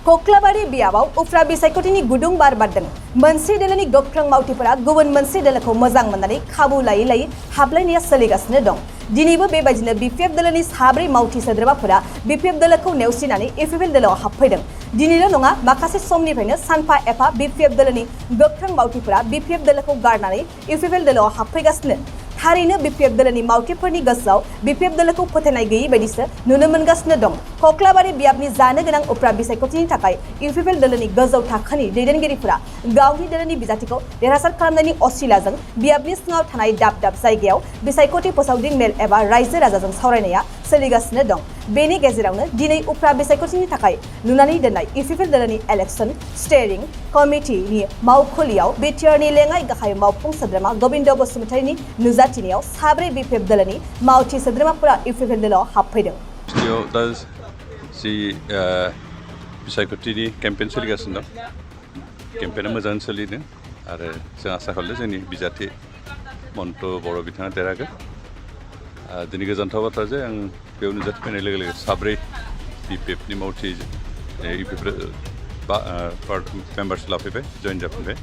Koklabari biabaw ufra bisaykotini gudung bar baddों मोनसे दोलोनि गोख्रों मावथिफोरा गुबुन मोनसे दोलोखौ मोजां मोननानै खाबु लायै लायै हाबलायनाया सोलिगासिनो दं दिनैबो बेबायदिनो बिपिएफ दोलोनि साब्रै मावथि सोद्रोमाफोरा बिपिएफ दोलोखौ नेवसिनानै इउपिपिएल दोलोआव हाबफैदों दिनैल' नङा माखासे समनिफ्रायनो सानफा एफा बिपिएफ दोलोनि गोख्रों मावथिफोरा बिपिएफ दोलोखौ गारनानै इउपिपिएल दोलोआव हाबफैगासिनो थारैनो बिपिएफ दोलोनि मावथिफोरनि गोसोआव बिपिएफ दोलोखौ फोथायनाय गैयै बायदिसो नुनो मोनगासिनो दं कक्लाबारि बियाबनि जानो गोनां उफ्रा बिसायख'थिनि थाखाय इउपिपिएल दोलोनि गोजौ थाखोनि दैदेनगिरिफोरा गावनि दोलोनि बिजाथिखौ देरहासार खालामनायनि असिलाजों बियाबनि सिङाव थानाय दाब दाब जायगायाव बिसायख'थि फोसावदिं मेल एबा रायजो राजाजों सावरायनाया सोलिगासिनो दं बेनि गेजेरावनो दिनै उफ्रा बिसायख'थिनि थाखाय लुनानै दोननाय इउपिपिएल दोलोनि इलेक्शन स्टेरिं कमिटिनि मावखुलियाव बिटिआरनि लेङाइ गाहाय मावफुं सोद्रोमा गोविन्द बसुमतारीनि नुजाथिनायाव साब्रै बिपिएफ दोलोनि मावथि सोद्रोमाफोरा इउपिपिएल दोलोआव हाबफैदों बिसायख'थिनि केम्पेइन सोलिगासिनो दं केम्पेइना मोजाङै सोलिदों आरो जों आसा खालामो जोंनि बिजाथि मन्ट बर' बिथाङा देरहागोन दिनै गोजोनथाव बाथ्रा जे आं बेयाव नुजाथिफैनाय लोगो लोगो साब्रै बिपिएफनि मावथि इउपिपिएल मेम्बार्स लाफैबाय जइन जाफिनबाय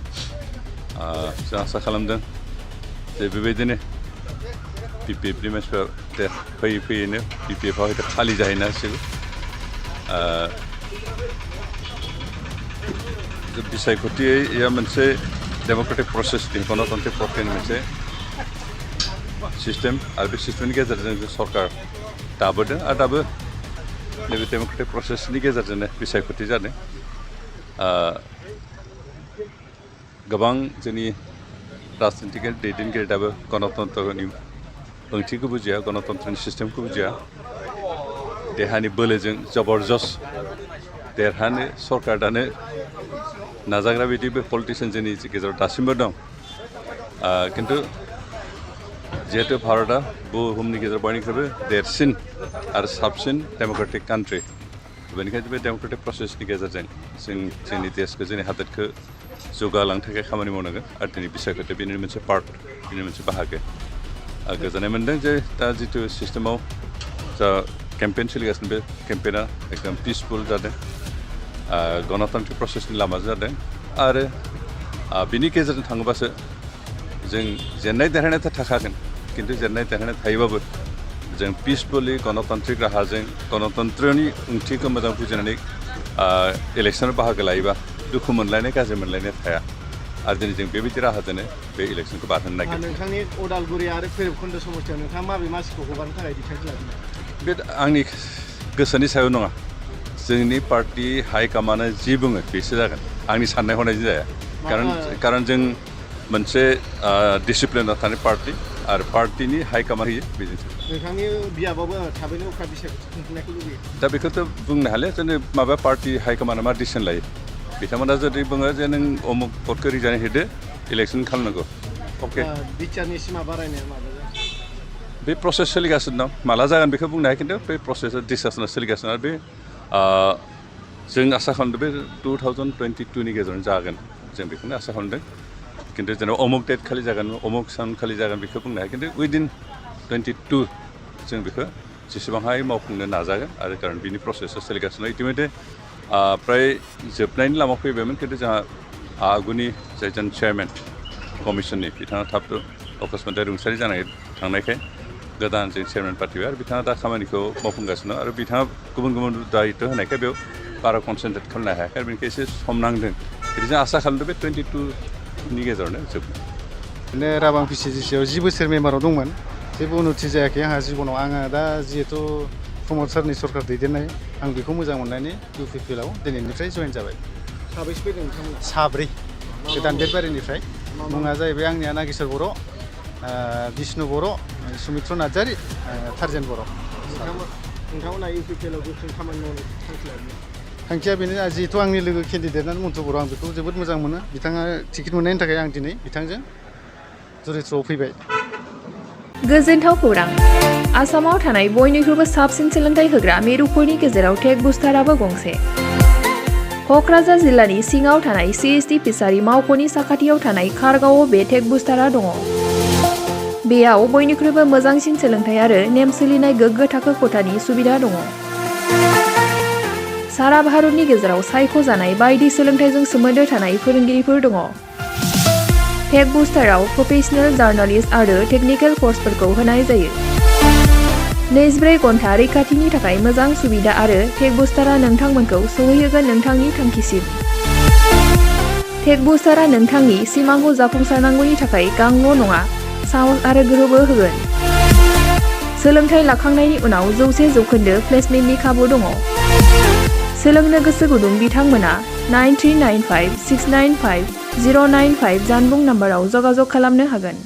जों आसा खालामदों जे बेबायदिनो बिपिएफनि मानसिफ्रा फैयै फैयैनो बिपिएफआ हयथ' खालि जाहैनो हासिगौ बिसायख'थिया मोनसे डेम'क्रेटिक प्रसेसनि गणतान्त्रिक प्रक्रियानि मोनसे सिस्टेम आरो बे सिस्टेमनि गेजेरजों जों सरकार दाबोदों आरो दाबो नैबे डेम'क्रेटिक प्रसेसनि गेजेरजोंनो बिसायख'थि जादों गोबां जोंनि राजनितिक दैदेनगिरि दाबो गणतन्त्रनि ओंथिखौ बुजिया गणतन्त्रनि सिस्टेमखौ बुजिया देहानि बोलोजों जबरदस्त देरहानो सरकार दानो नाजाग्रा बायदि बे पलिटिसियान जोंनि गेजेराव दासिमबो दं खिन्थु जिहेतु भारतआ बुहुमनि गेजेराव बयनिख्रुइबो देरसिन आरो साबसिन डेम'क्रेटिक कान्ट्रि बेनिखायनो बे डेम'क्रेटिक प्रसेसनि गेजेरजों जों जोंनि देशखौ जोंनि हादोरखौ जौगालांनो थाखाय खामानि मावनांगोन आरो दिनै बिसायख'थि बेनि मोनसे पार्ट बेनि मोनसे बाहागो गोजोननाय मोन्दों जे दा जिथु सिस्टेमाव जा केम्पेइन सोलिगासिनो बे केम्पेइना एकदम पिसफुल जादों गणतान्त्रिक प्रसेसनि लामाजों जादों आरो बिनि गेजेरजों थाङोबासो जों जेननाय देरहानायाथ' थाखागोन खिन्थु जेननाय देरहानाय थायोबाबो जों पिसफुलि गणतान्त्रिक राहाजों गणतन्त्रनि ओंथिखौ मोजां बुजिनानै इलेक्सनाव बाहागो लायोबा दुखु मोनलायनाय गाज्रि मोनलायनाय थाया आरो दिनै जों बेबायदि राहाजोंनो बे इलेक्सनखौ बारहोनो नागिरदों नोंथांनि उदालगुरि आरो भैरबकुन्द समस्तियाव नोंथाङा माबे मासिखौ हगारनो थाखाय बिथांखि लादों बे आंनि गोसोनि सायाव नङा जोंनि पार्टी हाइकमान्डआ जि बुङो बेसो जागोन आंनि साननाय हनायजों जाया खारन जों मोनसे डिसिप्लिनाव थानाय पार्टी आरो पार्टीनि हाइकमान्ड होयो बेजोंसो नोंथांनि बियाबाबो थाबैनो उफ्रा बिसायख'थि खुंफुंनायखौ लुबैयो दा बेखौथ' बुंनो हालिया जोंनि माबा पार्टी हाइकमान्डआ मा डिसिसन लायो बिथांमोना जुदि बुङो जे नों अमुक भटखौ रिजाइन होदो इलेक्सन खालामनांगौ अके बिटिआरनि सिमा बारायनाया माबा बे प्रसेस सोलिगासिनो दं माला जागोन बेखौ बुंनो हाया खिन्थु बे प्रसेसा डिसकासना सोलिगासिनो आरो बे जों आसा खालामदों बे 2022नि गेजेरावनो जागोन जों बेखौनो आसा खालामदों खिन्थु जेनेबा अमुक डेट खालि जागोन अमुक सान खालि जागोन बेखौ बुंनो हाया खिन्थु उइदिन 22 जों बेखौ जेसेबांहाय मावफुंनो नाजागोन आरो खारन बिनि प्रसेसा सोलिगासिनो इतिमধ্যे प्राय जोबनायनि लामा फैबायमोन खिन्थु जोंहा आगुनि जायजोन चेयारमेन कमिसननि बिथाङा थाब अकस्मातै रुंसारि जानाय थांनायखाय गोदान जों चेयारमेन पार्टिबाय आरो बिथाङा दा खामानिखौ मावफुंगासिनो आरो बिथाङा गुबुन गुबुन दायित्व होनायखाय बेयाव बारा कनसेन्ट्रेट खालामनो हायाखै आरो बेनिखाय एसे सम नांदों बिदि जों आसा खालामदों बे 22नि गेजेरावनो जोबगोन बिदिनो राबां पिसिसिआव 10 बोसोर मेम्बाराव दंमोन जेबो उन्नति जायाखै आंहा जिबनाव आङो दा जिहेथु प्रमद सारनि सरकार दैदेननाय आं बेखौ मोजां मोननानै इउपिपिएलआव दिनैनिफ्राय जइन जाबाय साबैसे फैदों नोंथांमोना साब्रै गोदान बेटबारिनिफ्राय मुङा जाहैबाय आंनिया नागेश्वर बर' बिष्णु बर' सुमित्र नार्जारि थार्जेन बर' नोंथांमोना इउपिपिएलआव गोख्रों खामानि मावनो थांखि लादों थांखिया बेनो जिहेथु आंनि लोगो केन्डिडेटआनो मन्टु बर' आं बेखौ जोबोद मोजां मोनो बिथाङा टिकेट मोननायनि थाखाय आं दिनै बिथांजों जरित्रआव फैबाय गोजोनथाव खौरां आसामाव थानाय बयनिख्रुइबो साबसिन सोलोंथाइ होग्रा मिरुफोरनि गेजेराव टेक बुस्टाराबो गंसे क'क्राझार जिल्लानि सिङाव थानाय CST फिसारि मावख'नि साखाथियाव थानाय खारगावआव बे टेक बुस्टारा दङ बेयाव बयनिख्रुइबो मोजांसिन सोलोंथाइ आरो नेम सोलिनाय गोग्गो थाखो खथानि सुबिदा दङ सारा भारतनि गेजेराव सायख'जानाय बायदि सोलोंथाइजों सोमोन्दो थानाय फोरोंगिरिफोर दङ। टेक बुस्टाराव प्रफेशनेल जार्नालिस्ट आरो टेकनिकेल कर्सफोरखौ होनाय जायो। 24 घन्टा रैखाथिनि थाखाय मोजां सुबिदा आरो टेक बुस्टारा नोंथांमोनखौ सौहैहोगोन नोंथांनि थांखिसिम। टेक बुस्टारा नोंथांनि सिमांखौ जाफुंसारनांगौनि थाखाय गांल' नङा, साहस आरो गोहोबो होगोन। सोलोंथाइ लाखांनायनि उनाव 100% प्लेसमेन्टनि खाबु दङ। सोलोंनो गोसो गुदुं बिथांमोना 9395 695 095 जानबुं नाम्बाराव जगाजग खालामनो हागोन।